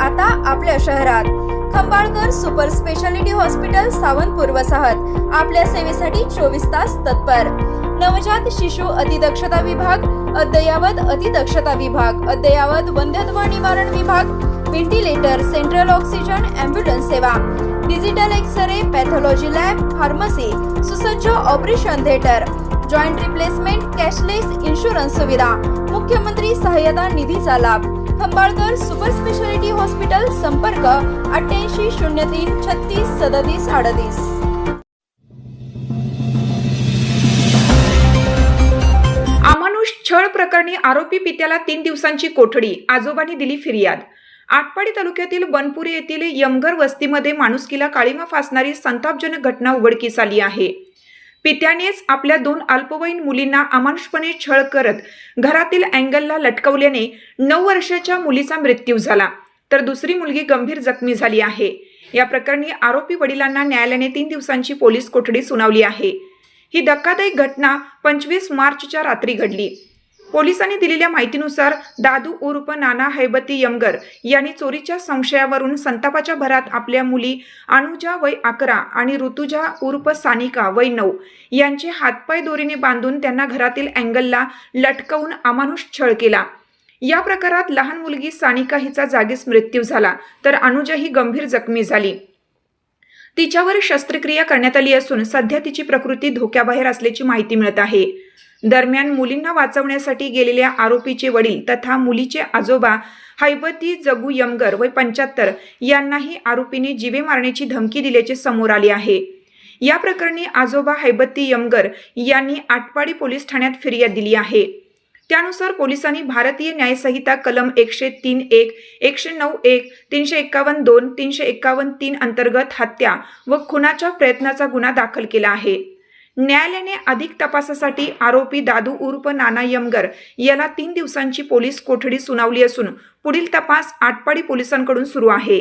आता आपल्या शहरात Khambalkar super speciality hospital Sawantpur वसाहत आपल्या सेवेसाठी 24 तास तत्पर। नवजात शिशु अतिदक्षता विभाग, अद्ययावत अतिदक्षता विभाग, अद्ययावत वंध्यत्व निवारण विभाग, व्हेंटिलेटर, सेंट्रल ऑक्सिजन, ॲम्ब्युलन्स सेवा, digital x ray, pathology lab, pharmacy, सुसज्ज operation theatre, joint replacement, cashless insurance सुविधा, मुख्यमंत्री सहाय्यता निधीचा लाभ। खंबाळकर सुपर स्पेशालिटी हॉस्पिटल, संपर्क 88 03 36 37 38। अमानुष छळ प्रकरणी आरोपी पित्याला 3 दिवसांची कोठडी, आजोबांनी दिली फिर्याद। आटपाडी तालुक्यातील बनपुरी येथील यमगर वस्तीमध्ये माणुसकीला काळीमा फासणारी संतापजनक घटना उघडकीस आली आहे। पित्यानेच आपल्या 2 अल्पवयीन मुलींना अमानुषपणे छळ करत घरातील अँगलला लटकवल्याने 9 वर्षाच्या मुलीचा मृत्यू झाला, तर दुसरी मुलगी गंभीर जखमी झाली आहे। या प्रकरणी आरोपी वडिलांना न्यायालयाने 3 दिवसांची पोलीस कोठडी सुनावली आहे। ही धक्कादायक घटना 25 मार्चच्या रात्री घडली। पोलिसांनी दिलेल्या माहितीनुसार दादू उर्फ नाना हैबती यमगर यांनी चोरीच्या संशयावरून संतापाच्या भरात आपल्या मुली अनुजा वय 11 आणि ऋतुजा उर्फ सानिका वय 9 यांचे हातपाय दोरीने बांधून त्यांना घरातील अँगलला लटकवून अमानुष छळ केला। या प्रकारात लहान मुलगी सानिका हिचा जागीच मृत्यू झाला, तर अनुजा ही गंभीर जखमी झाली। तिच्यावर शस्त्रक्रिया करण्यात आली असून सध्या तिची प्रकृती धोक्याबाहेर असल्याची माहिती मिळत आहे। दरम्यान मुलींना वाचवण्यासाठी गेलेल्या आरोपीचे वडील तथा मुलीचे आजोबा हैबती जगू यमगर वय 75 यांनाही आरोपीने जीवे मारण्याची धमकी दिल्याचे समोर आले आहे। या प्रकरणी आजोबा हैबती यमगर यांनी आटपाडी पोलीस ठाण्यात फिर्याद दिली आहे। त्यानुसार पोलिसांनी भारतीय न्यायसंहिता कलम 103(1), 109(1), 351(2), 351(3) अंतर्गत हत्या व खुनाच्या प्रयत्नाचा गुन्हा दाखल केला आहे। न्यायालयाने अधिक तपासासाठी आरोपी दादू उर्फ नाना यमगर याला 3 दिवसांची पोलीस कोठडी सुनावली असून पुढील तपास आटपाडी पोलिसांकडून सुरू आहे।